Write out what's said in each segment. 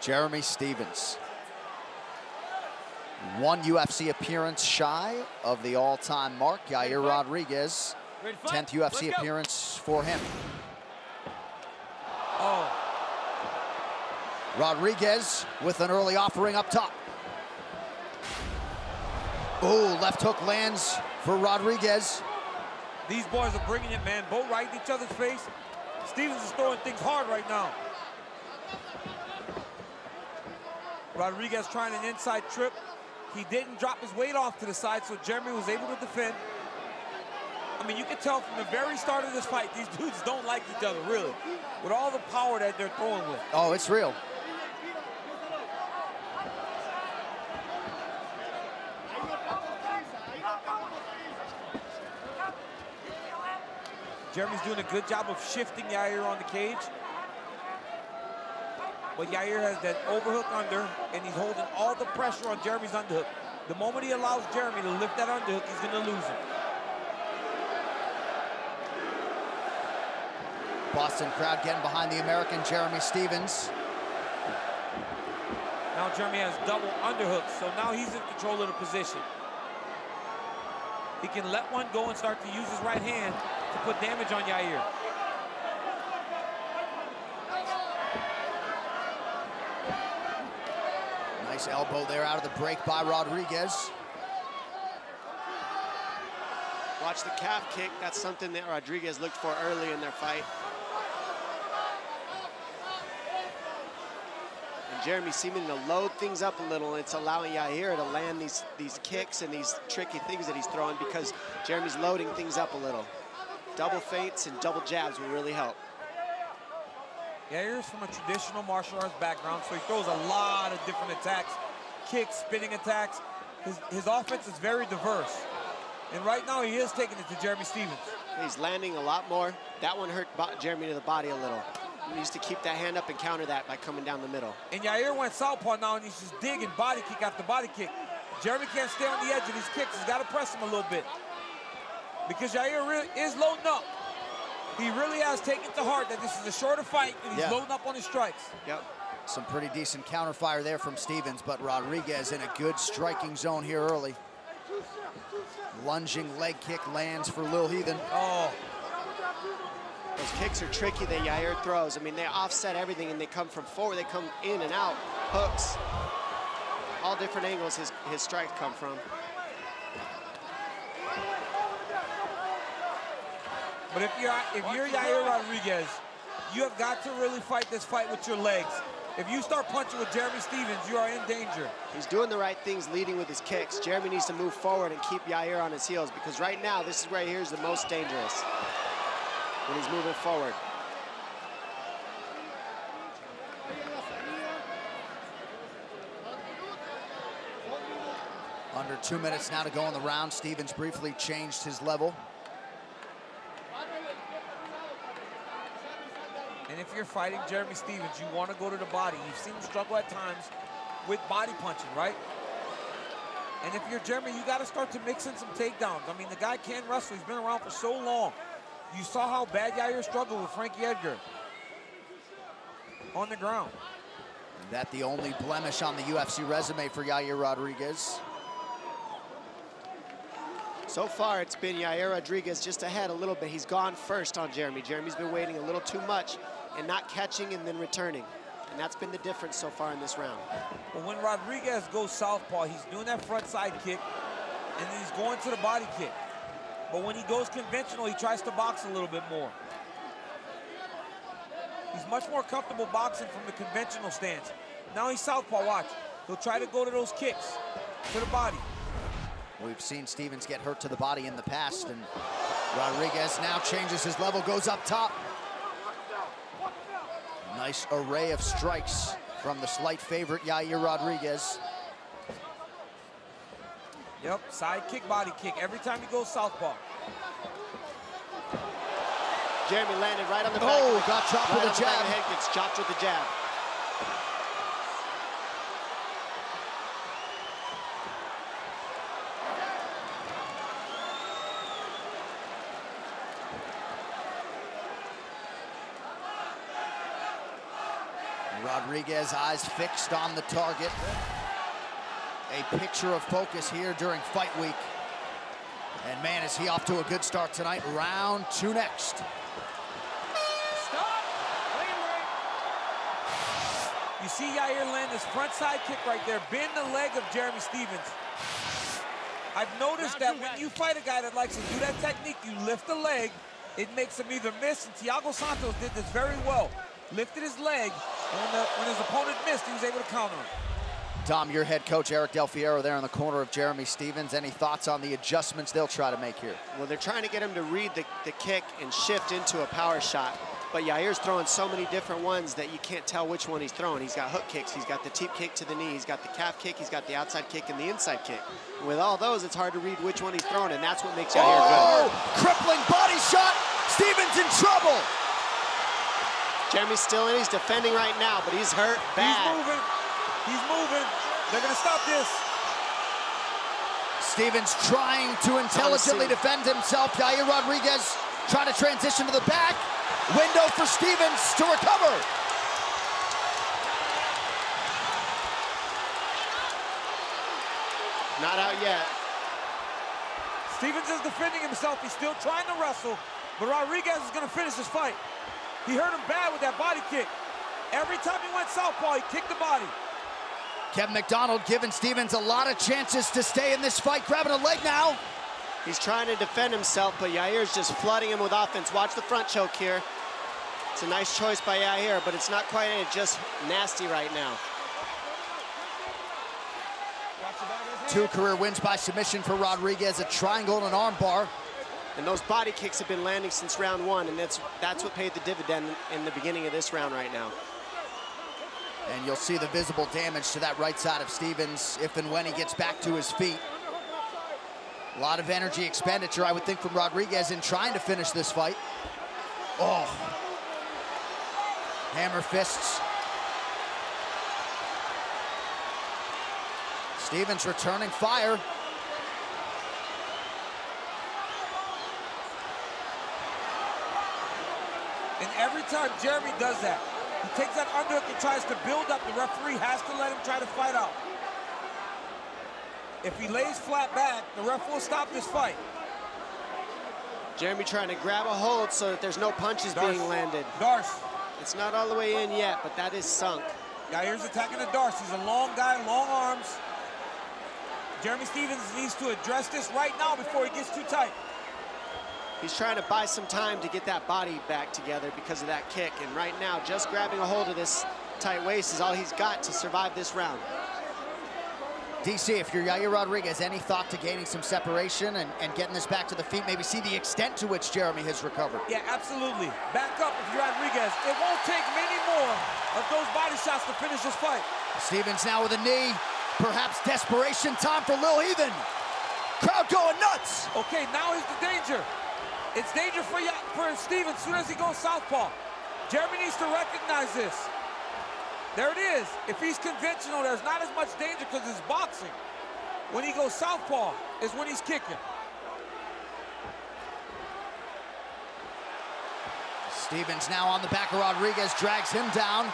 Jeremy Stephens. One UFC appearance shy of the all-time mark. Yair Rodriguez, 10th UFC appearance for him. Oh. Rodriguez with an early offering up top. Oh, left hook lands for Rodriguez. These boys are bringing it, man. Both right in each other's face. Stephens is throwing things hard right now. Rodriguez trying an inside trip. He didn't drop his weight off to the side, so Jeremy was able to defend. I mean, you can tell from the very start of this fight, these dudes don't like each other, really, with all the power that they're throwing with. Oh, it's real. Jeremy's doing a good job of shifting Yair on the cage. But Yair has that overhook under, and he's holding all the pressure on Jeremy's underhook. The moment he allows Jeremy to lift that underhook, he's going to lose him. Boston crowd getting behind the American Jeremy Stephens. Now Jeremy has double underhooks, so now he's in control of the position. He can let one go and start to use his right hand to put damage on Yair. Nice elbow there out of the break by Rodriguez. Watch the calf kick. That's something that Rodriguez looked for early in their fight. And Jeremy seeming to load things up a little. It's allowing Yair to land these kicks and these tricky things that he's throwing because Jeremy's loading things up a little. Double feints and double jabs will really help. Yair's from a traditional martial arts background, so he throws a lot of different attacks, kicks, spinning attacks. His offense is very diverse. And right now he is taking it to Jeremy Stephens. He's landing a lot more. That one hurt Jeremy to the body a little. He needs to keep that hand up and counter that by coming down the middle. And Yair went southpaw now, and he's just digging body kick after body kick. Jeremy can't stay on the edge of these kicks. He's got to press him a little bit. Because Yair really is loading up. He really has taken to heart that this is a shorter fight, and he's loading up on his strikes. Yep. Some pretty decent counterfire there from Stephens, but Rodriguez in a good striking zone here early. Lunging leg kick lands for Lil Heathen. Oh. Those kicks are tricky that Yair throws. I mean, they offset everything, and they come from forward. They come in and out, hooks. All different angles his strikes come from. But if you're Yair Rodriguez, you have got to really fight this fight with your legs. If you start punching with Jeremy Stephens, you are in danger. He's doing the right things leading with his kicks. Jeremy needs to move forward and keep Yair on his heels because right now, this is where Yair is the most dangerous, when he's moving forward. Under 2 minutes now to go in the round. Stephens briefly changed his level. And if you're fighting Jeremy Stephens, you want to go to the body. You've seen him struggle at times with body punching, right? And if you're Jeremy, you got to start to mix in some takedowns. I mean, the guy can wrestle. He's been around for so long. You saw how bad Yair struggled with Frankie Edgar on the ground. And that the only blemish on the UFC resume for Yair Rodriguez. So far, it's been Yair Rodriguez just ahead a little bit. He's gone first on Jeremy. Jeremy's been waiting a little too much and not catching and then returning. And that's been the difference so far in this round. But when Rodriguez goes southpaw, he's doing that front side kick, and then he's going to the body kick. But when he goes conventional, he tries to box a little bit more. He's much more comfortable boxing from the conventional stance. Now he's southpaw, watch. He'll try to go to those kicks, to the body. We've seen Stephens get hurt to the body in the past, and Rodriguez now changes his level, goes up top. Nice array of strikes from the slight favorite, Yair Rodriguez. Yep, side kick, body kick, every time he goes southpaw. Jeremy landed right on the back. Oh, got chopped with a jab. Head gets chopped with the jab. Rodriguez, eyes fixed on the target. A picture of focus here during fight week. And man, is he off to a good start tonight. Round 2 next. Stop! You see Yair land this front side kick right there, bend the leg of Jeremy Stephens. I've noticed that when you fight a guy that likes to do that technique, you lift the leg, it makes him either miss, and Thiago Santos did this very well. Lifted his leg, and when his opponent missed, he was able to counter him. Tom, your head coach, Eric Del Fiero, there in the corner of Jeremy Stephens. Any thoughts on the adjustments they'll try to make here? Well, they're trying to get him to read the kick and shift into a power shot. But Yair's throwing so many different ones that you can't tell which one he's throwing. He's got hook kicks, he's got the teep kick to the knee, he's got the calf kick, he's got the outside kick and the inside kick. And with all those, it's hard to read which one he's throwing, and that's what makes Yair good. Crippling body shot. Stephens in trouble. Jeremy's still in, he's defending right now, but he's hurt bad. He's moving. They're gonna stop this. Stephens trying to intelligently defend himself. Yair Rodriguez trying to transition to the back. Window for Stephens to recover. Not out yet. Stephens is defending himself. He's still trying to wrestle, but Rodriguez is gonna finish this fight. He hurt him bad with that body kick. Every time he went southpaw, he kicked the body. Kevin McDonald giving Stephens a lot of chances to stay in this fight, grabbing a leg now. He's trying to defend himself, but Yair's just flooding him with offense. Watch the front choke here. It's a nice choice by Yair, but it's not quite it, just nasty right now. 2 career wins by submission for Rodriguez, a triangle and an arm bar. And those body kicks have been landing since round 1, and that's what paid the dividend in the beginning of this round right now. And you'll see the visible damage to that right side of Stephens if and when he gets back to his feet. A lot of energy expenditure, I would think, from Rodriguez in trying to finish this fight. Oh. Hammer fists. Stephens returning fire. And every time Jeremy does that, he takes that underhook and tries to build up. The referee has to let him try to fight out. If he lays flat back, the ref will stop this fight. Jeremy trying to grab a hold so that there's no punches being landed. Darce. It's not all the way in yet, but that is sunk. Yair's attacking the Darce. He's a long guy, long arms. Jeremy Stephens needs to address this right now before he gets too tight. He's trying to buy some time to get that body back together because of that kick. And right now, just grabbing a hold of this tight waist is all he's got to survive this round. DC, if you're Yair Rodriguez, any thought to gaining some separation and getting this back to the feet, maybe see the extent to which Jeremy has recovered? Yeah, absolutely. Back up if you're Rodriguez. It won't take many more of those body shots to finish this fight. Stephens now with a knee. Perhaps desperation time for Lil Heathen. Crowd going nuts. Okay, now is the danger. It's danger for Stephens as soon as he goes southpaw. Jeremy needs to recognize this. There it is. If he's conventional, there's not as much danger because it's boxing. When he goes southpaw is when he's kicking. Stephens now on the back of Rodriguez, drags him down.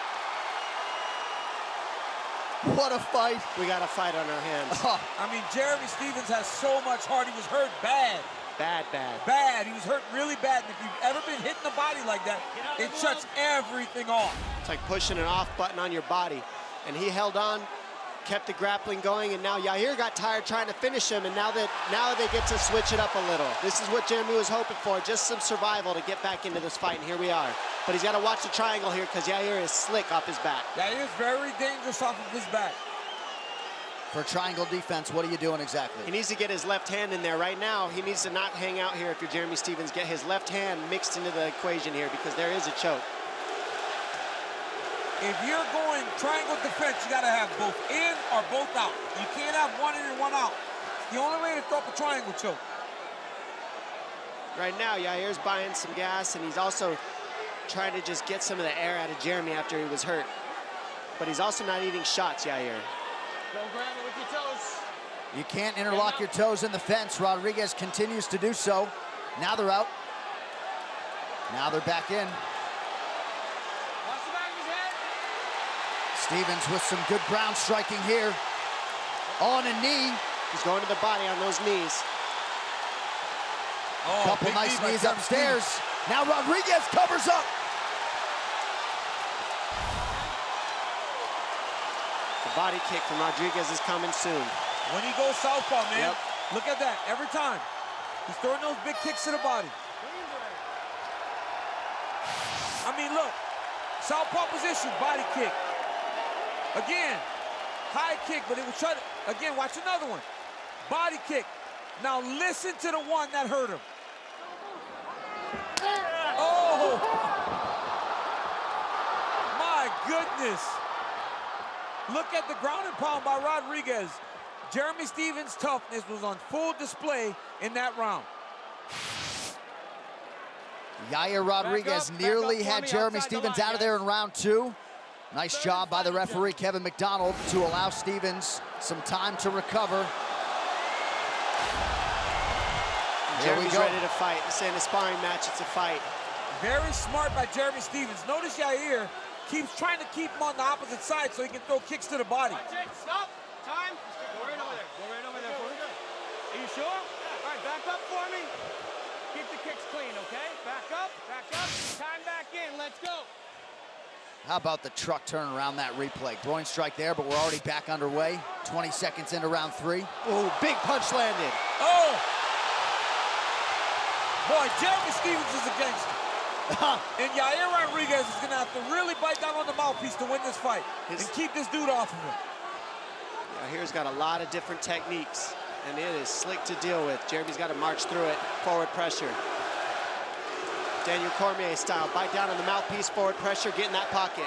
What a fight. We got a fight on our hands. I mean, Jeremy Stephens has so much heart. He was hurt bad. Bad. He was hurt really bad. And if you've ever been hit in the body like that, it shuts everything off. It's like pushing an off button on your body. And he held on, kept the grappling going, and now Yair got tired trying to finish him, and now they get to switch it up a little. This is what Jeremy was hoping for, just some survival to get back into this fight, and here we are. But he's got to watch the triangle here because Yair is slick off his back. Yair's very dangerous off of his back. For triangle defense, what are you doing exactly? He needs to get his left hand in there right now. He needs to not hang out here if you're Jeremy Stephens. Get his left hand mixed into the equation here because there is a choke. If you're going triangle defense, you got to have both in or both out. You can't have one in and one out. It's the only way to throw up a triangle choke. Right now, Yair's buying some gas, and he's also trying to just get some of the air out of Jeremy after he was hurt. But he's also not eating shots, Yair. Don't grab it with your toes. You can't interlock your toes in the fence. Rodriguez continues to do so. Now they're out. Now they're back in. Watch the back of his head. Stevens with some good ground striking here. On a knee. He's going to the body on those knees. Oh, Couple nice knees upstairs. Now Rodriguez covers up. The body kick from Rodriguez is coming soon. When he goes southpaw, man, Yep. look at that. Every time, he's throwing those big kicks to the body. I mean, look, southpaw position, body kick. Again, high kick, but it was trying to, again, watch another one. Body kick. Now listen to the one that hurt him. Oh! My goodness. Look at the ground and pound by Rodriguez. Jeremy Stevens' toughness was on full display in that round. Yair Rodriguez nearly had Jeremy Stevens out of there in round 2. Nice job by the referee, Kevin McDonald, to allow Stevens some time to recover. Jeremy's ready to fight. This ain't a sparring match, it's a fight. Very smart by Jeremy Stevens. Notice Yair keeps trying to keep him on the opposite side so he can throw kicks to the body. Stop. Time. Go right over there. Go right over there for me. Are you sure? All right, back up for me. Keep the kicks clean, okay? Back up. Time back in. Let's go. How about the truck turn around that replay? Groin strike there, but we're already back underway. 20 seconds into round 3. Oh, big punch landed. Oh! Boy, Jeremy Stevens is a gangster. And Yair Rodriguez is going to have to really bite down on the mouthpiece to win this fight and keep this dude off of him. Yair's got a lot of different techniques, and it is slick to deal with. Jeremy's got to march through it. Forward pressure. Daniel Cormier style. Bite down on the mouthpiece, forward pressure, get in that pocket.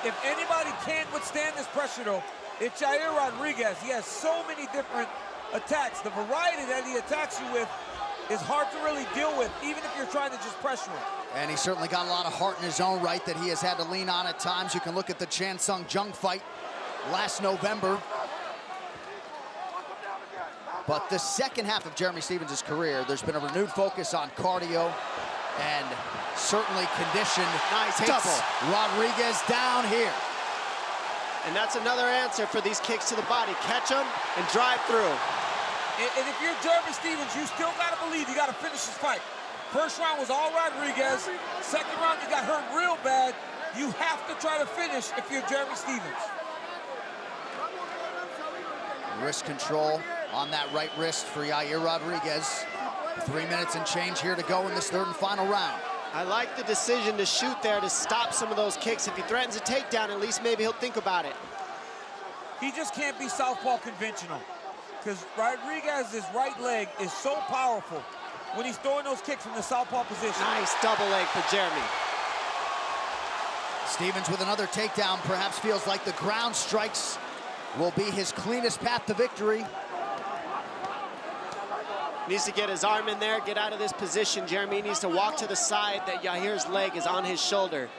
If anybody can't withstand this pressure, though, it's Yair Rodriguez. He has so many different attacks. The variety that he attacks you with is hard to really deal with, even if you're trying to just pressure him. And he's certainly got a lot of heart in his own right that he has had to lean on at times. You can look at the Chan Sung Jung fight last November. But the second half of Jeremy Stevens' career, there's been a renewed focus on cardio and certainly condition. Nice takes double. Rodriguez down here. And that's another answer for these kicks to the body. Catch them and drive through. And if you're Jeremy Stevens, you still got to believe you got to finish this fight. First round was all Rodriguez. Second round, you got hurt real bad. You have to try to finish if you're Jeremy Stevens. Wrist control on that right wrist for Yair Rodriguez. 3 minutes and change here to go in this third and final round. I like the decision to shoot there to stop some of those kicks. If he threatens a takedown, at least maybe he'll think about it. He just can't be southpaw conventional, because Rodriguez's right leg is so powerful when he's throwing those kicks from the southpaw position. Nice double leg for Jeremy. Stevens with another takedown, perhaps feels like the ground strikes will be his cleanest path to victory. Needs to get his arm in there, get out of this position. Jeremy needs to walk to the side that Yair's leg is on his shoulder.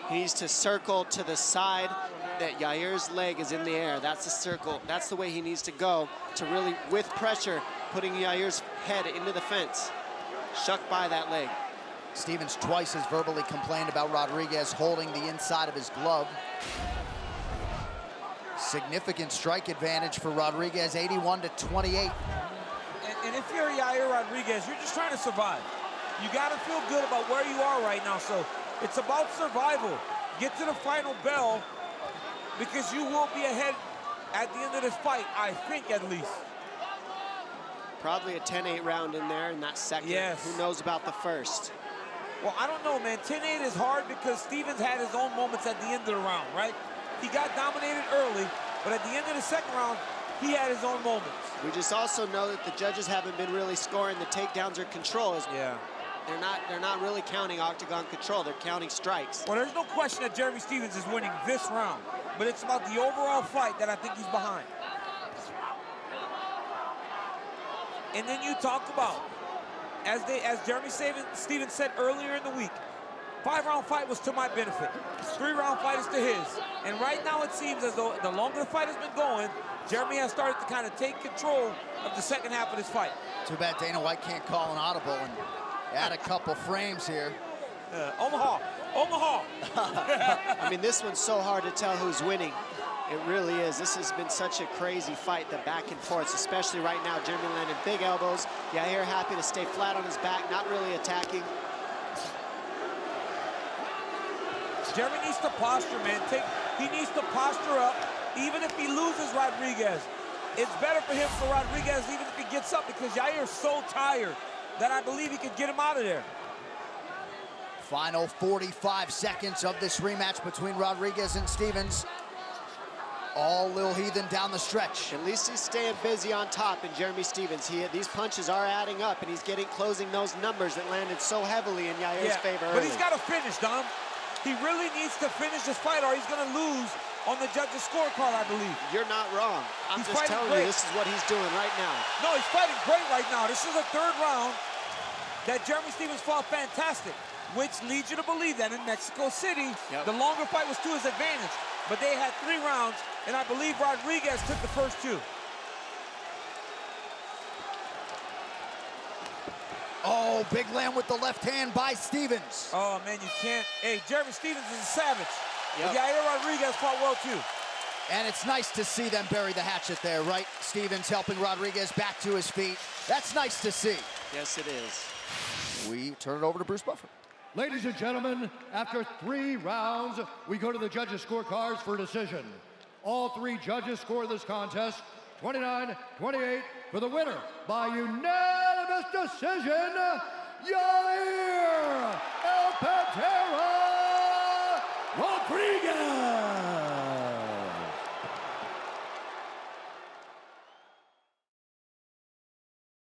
He needs to circle to the side that Yair's leg is in the air. That's the circle. That's the way he needs to go to really, with pressure, putting Yair's head into the fence. Shuck by that leg. Stevens twice has verbally complained about Rodriguez holding the inside of his glove. Significant strike advantage for Rodriguez, 81-28. And if you're Yair Rodriguez, you're just trying to survive. You got to feel good about where you are right now. So it's about survival. Get to the final bell, because you will be ahead at the end of this fight, I think, at least. Probably a 10-8 round in there in that second. Yes. Who knows about the first? Well, I don't know, man. 10-8 is hard because Stevens had his own moments at the end of the round, right? He got dominated early, but at the end of the second round, he had his own moments. We just also know that the judges haven't been really scoring the takedowns or controls. Yeah. They're not really counting octagon control. They're counting strikes. Well, there's no question that Jeremy Stevens is winning this round, but it's about the overall fight that I think he's behind. And then you talk about, as Jeremy Stevens said earlier in the week, 5-round fight was to my benefit. 3-round fight is to his. And right now it seems as though the longer the fight has been going, Jeremy has started to kind of take control of the second half of this fight. Too bad Dana White can't call an audible and add a couple frames here. Omaha. Omaha. I mean, this one's so hard to tell who's winning. It really is. This has been such a crazy fight, the back and forths, especially right now. Jeremy landing big elbows. Yair happy to stay flat on his back, not really attacking. Jeremy needs to posture, man. He needs to posture up, even if he loses Rodriguez. It's better for him for Rodriguez, even if he gets up, because Yair's so tired that I believe he could get him out of there. Final 45 seconds of this rematch between Rodriguez and Stephens. All Lil Heathen down the stretch. At least he's staying busy on top in Jeremy Stephens. These punches are adding up, and he's closing those numbers that landed so heavily in Yair's favor but early. he's got to finish, Dom. He really needs to finish this fight, or he's going to lose on the judges' scorecard, I believe. You're not wrong. I'm He's just telling great. you, this is what he's doing right now. No, he's fighting great right now. This is the third round that Jeremy Stephens fought fantastic, which leads you to believe that in Mexico City, the longer fight was to his advantage. But they had 3 rounds, and I believe Rodriguez took the first 2. Oh, big land with the left hand by Stephens. Oh, man, you can't. Hey, Jeremy Stephens is a savage. But Yair Rodriguez fought well, too. And it's nice to see them bury the hatchet there, right? Stephens helping Rodriguez back to his feet. That's nice to see. Yes, it is. We turn it over to Bruce Buffer. Ladies and gentlemen, after 3 rounds, we go to the judges' scorecards for decision. All 3 judges score this contest 29-28 for the winner by unanimous decision, Yair El Patera